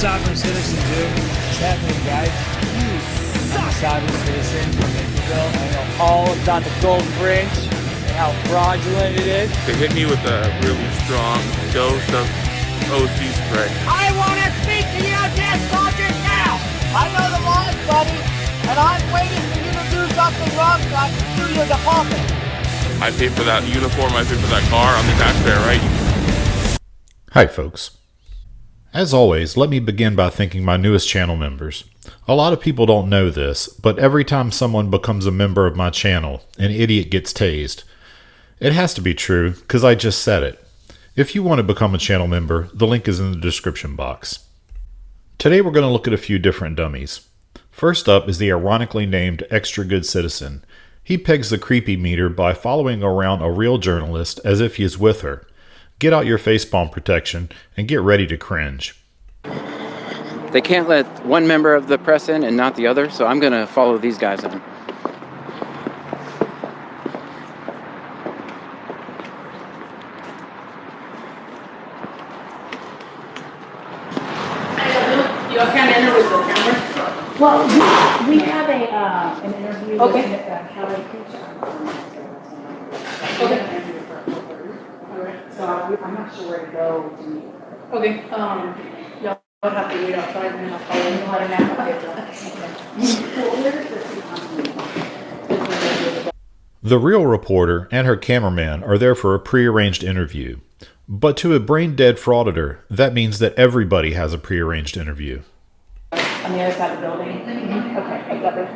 sovereign citizen do? What's happening, guys? You suck. I'm a sovereign citizen from Israel. I know all about the gold fringe and how fraudulent it is. They hit me with a really strong dose of OC spray. I want to speak to you dead soldiers now! I know the laws, buddy, and I'm waiting for you to do something wrong so I can sue your department. I pay for that uniform, I pay for that car, I'm the taxpayer, right? Hi folks. As always, let me begin by thanking my newest channel members. A lot of people don't know this, but every time someone becomes a member of my channel, an idiot gets tased. It has to be true, because I just said it. If you want to become a channel member, the link is in the description box. Today we're going to look at a few different dummies. First up is the ironically named Extra Good Citizen. He pegs the creepy meter by following around a real journalist as if he is with her. Get out your facepalm protection and get ready to cringe. They can't let one member of the press in and not the other, so I'm going to follow these guys in. You can't enter with the camera? Well, we have an interview Okay. with Kelly Creature. Okay. So I'm not sure where to go to meet her. Okay, y'all would have to wait outside and then I'll follow You you. know what I mean? Well, where is the city council? The real reporter and her cameraman are there for a prearranged interview. But to a brain-dead frauditor, that means that everybody has a prearranged interview. On the other side of the building? Okay, I got it.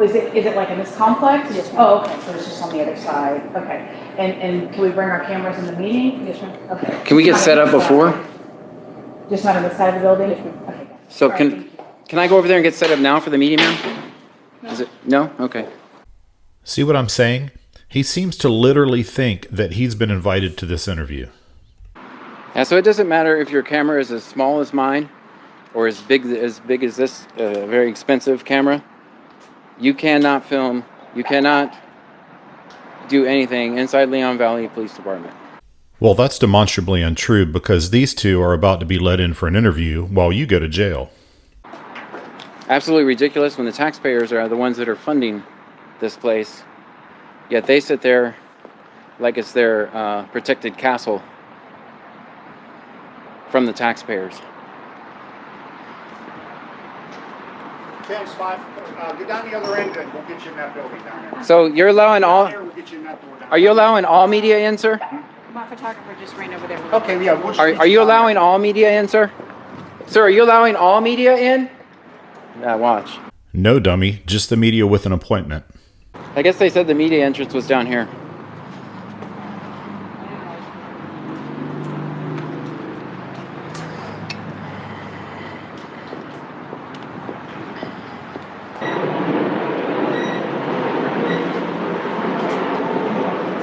Is it like in this complex? Yes, ma'am. Oh, okay, so it's just on the other side. Okay. And can we bring our cameras in the meeting? Yes, ma'am. Okay. Can we get set up before? Just not on the side of the building? Okay. So All right, thank you. can I go over there and get set up now for the meeting, ma'am? Is it? No? Okay. See what I'm saying? He seems to literally think that he's been invited to this interview. Yeah, so it doesn't matter if your camera is as small as mine or as big as this very expensive camera. You cannot film, you cannot do anything inside Leon Valley Police Department. Well, that's demonstrably untrue because these two are about to be let in for an interview while you go to jail. Absolutely ridiculous when the taxpayers are the ones that are funding this place. Yet they sit there like it's their protected castle from the taxpayers. Ten, five, go down the other end and we'll get you in that building down there. So you're allowing all, We'll get you in that door down are you allowing all media in, sir? My photographer just ran over there. there. Okay, yeah. We'll Are you allowing all media in, sir? Sir, are you allowing all media in? Yeah, watch. No, dummy, just the media with an appointment. I guess they said the media entrance was down here.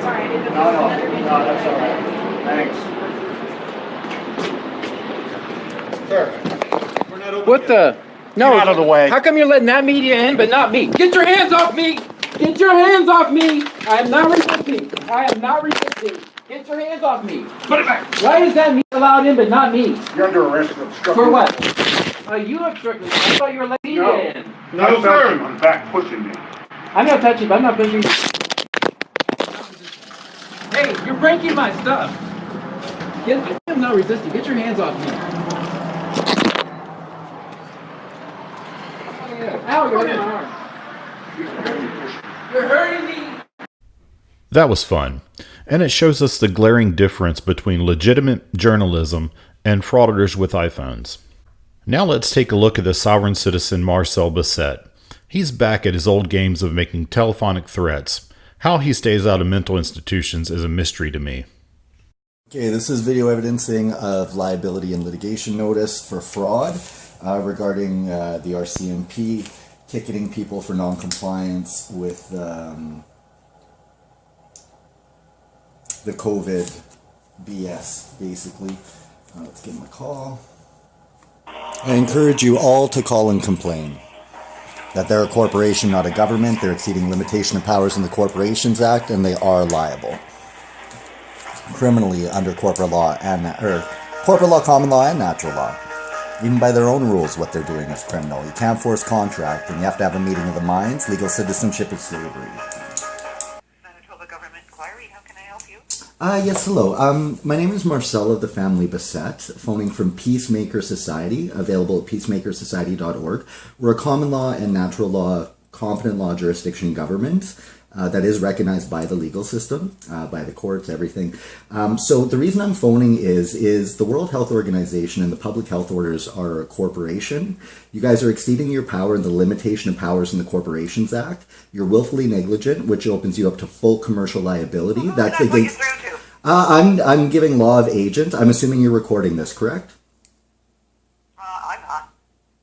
Sorry, I didn't know. No, that's all right. Thanks. Sir, we're not over What the? No. Get out of the way. How come you're letting that media in but not me? Get your hands off me! Get your hands off me! I am not resisting. I am not resisting. Get your hands off me. Put it back. Why is that me allowed in but not me? You're under arrest for obstructing. For what? You obstructed me. I thought you were letting media in. No, sir. I'm back pushing me. I'm not touching you. I'm not pushing you. Hey, you're breaking my stuff. I'm not resisting. Get your hands off me. Ow, you're hurting my arm. You're hurting me. That was fun, and it shows us the glaring difference between legitimate journalism and frauditors with iPhones. Now let's take a look at the sovereign citizen Marcel Bisset. He's back at his old games of making telephonic threats. How he stays out of mental institutions is a mystery to me. Okay, this is video evidencing of liability and litigation notice for fraud regarding the RCMP ticketing people for non-compliance with the COVID BS, basically. Let's give them a call. I encourage you all to call and complain that they're a corporation, not a government. They're exceeding limitation of powers in the Corporations Act, and they are liable criminally under corporate law, common law, and natural law. Even by their own rules, what they're doing is criminal. You can't force contract, and you have to have a meeting of the minds. Legal citizenship is slavery. Manitoba Government Inquiry, how can I help you? Yes, hello. My name is Marcel of the family Bassett, phoning from Peacemaker Society, available at peacemakersociety.org. We're a common law and natural law, competent law jurisdiction government that is recognized by the legal system, by the courts, everything. So the reason I'm phoning is the World Health Organization and the public health orders are a corporation. You guys are exceeding your power in the limitation of powers in the Corporations Act. You're willfully negligent, which opens you up to full commercial liability. That's against. I'm giving law of agent. I'm assuming you're recording this, correct? I'm not.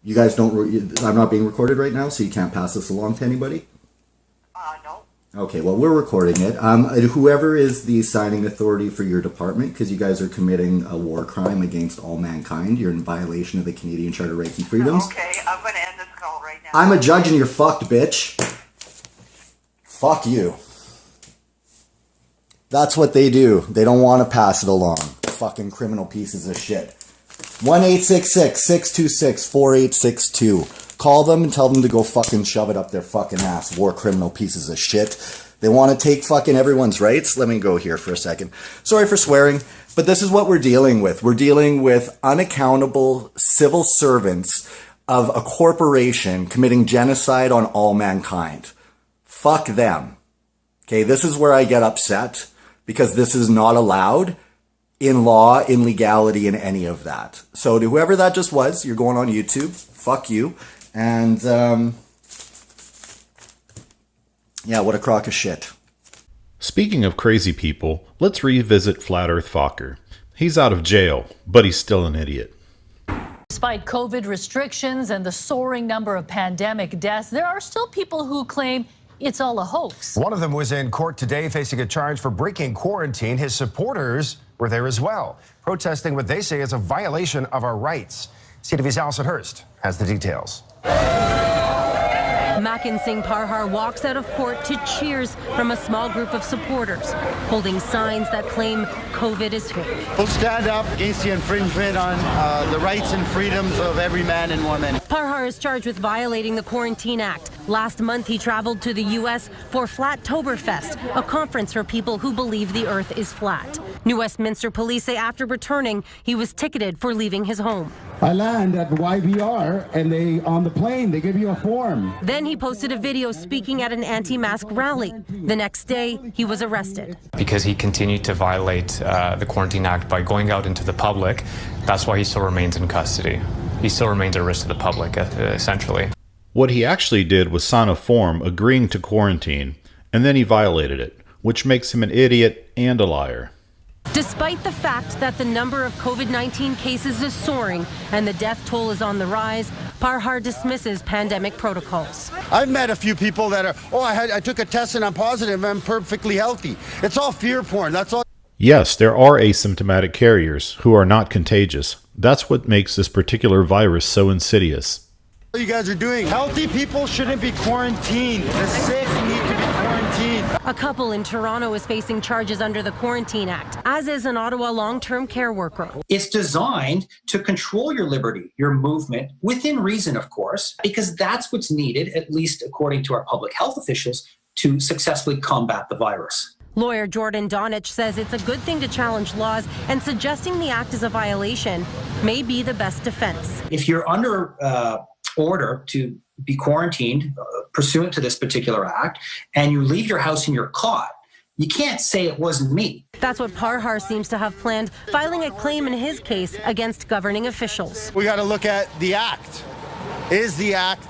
You guys don't. I'm not being recorded right now, so you can't pass this along to anybody. No. Okay, well, we're recording it. Whoever is the signing authority for your department, because you guys are committing a war crime against all mankind. You're in violation of the Canadian Charter of Rights and Freedoms. Okay, I'm going to end this call right now. I'm a judge and you're fucked, bitch. Fuck you. That's what they do. They don't want to pass it along. Fucking criminal pieces of shit. 1-866-626-4862. Call them and tell them to go fucking shove it up their fucking ass. War criminal pieces of shit. They want to take fucking everyone's rights. Let me go here for a second. Sorry for swearing, but this is what we're dealing with. We're dealing with unaccountable civil servants of a corporation committing genocide on all mankind. Fuck them. Okay, this is where I get upset because this is not allowed in law, in legality, in any of that. So to whoever that just was, you're going on YouTube. Fuck you. And, yeah, what a crock of shit. Speaking of crazy people, let's revisit Flat Earth Focker. He's out of jail, but he's still an idiot. Despite COVID restrictions and the soaring number of pandemic deaths, there are still people who claim it's all a hoax. One of them was in court today facing a charge for breaking quarantine. His supporters were there as well, protesting what they say is a violation of our rights. CTV's Allison Hurst has the details. Makin Singh Parhar walks out of court to cheers from a small group of supporters, holding signs that claim COVID is fake. We'll stand up against the infringement on the rights and freedoms of every man and woman. Parhar is charged with violating the Quarantine Act. Last month, he traveled to the U.S. for Flattoberfest, a conference for people who believe the earth is flat. New Westminster police say after returning, he was ticketed for leaving his home. I land at YVR and on the plane, they give you a form. Then he posted a video speaking at an anti-mask rally. The next day, he was arrested. Because he continued to violate the Quarantine Act by going out into the public, that's why he still remains in custody. He still remains a risk to the public, essentially. What he actually did was sign a form agreeing to quarantine, and then he violated it, which makes him an idiot and a liar. Despite the fact that the number of COVID-19 cases is soaring and the death toll is on the rise, Parhar dismisses pandemic protocols. I've met a few people that are, I took a test and I'm positive, I'm perfectly healthy. It's all fear porn, that's all. Yes, there are asymptomatic carriers who are not contagious. That's what makes this particular virus so insidious. What you guys are doing? Healthy people shouldn't be quarantined. The sick need to be quarantined. A couple in Toronto is facing charges under the Quarantine Act, as is an Ottawa long-term care worker. It's designed to control your liberty, your movement, within reason, of course, because that's what's needed, at least according to our public health officials, to successfully combat the virus. Lawyer Jordan Donich says it's a good thing to challenge laws, and suggesting the act is a violation may be the best defense. If you're under order to be quarantined pursuant to this particular act, and you leave your house and you're caught, you can't say it wasn't me. That's what Parhar seems to have planned, filing a claim in his case against governing officials. We got to look at the act. Is the act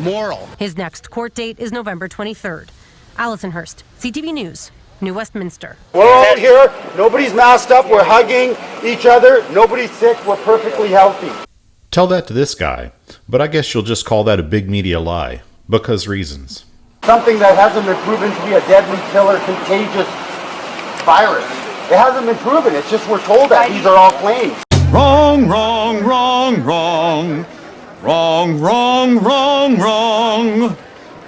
moral? His next court date is November 23rd. Allison Hurst, CTV News, New Westminster. We're all here. Nobody's masked up. We're hugging each other. Nobody's sick. We're perfectly healthy. Tell that to this guy, but I guess you'll just call that a big media lie, because reasons. Something that hasn't been proven to be a deadly killer, contagious virus. It hasn't been proven. It's just we're told that these are all claims. Wrong, wrong, wrong, wrong. Wrong, wrong, wrong, wrong.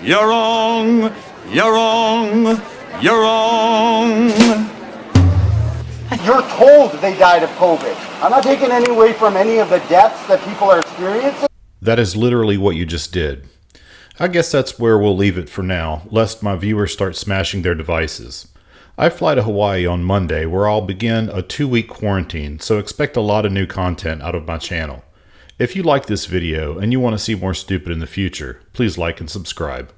You're wrong, you're wrong, you're wrong. you're told they died of COVID. I'm not taking any away from any of the deaths that people are experiencing. That is literally what you just did. I guess that's where we'll leave it for now, lest my viewers start smashing their devices. I fly to Hawaii on Monday, where I'll begin a 2-week quarantine, so expect a lot of new content out of my channel. If you like this video and you want to see more stupid in the future, please like and subscribe.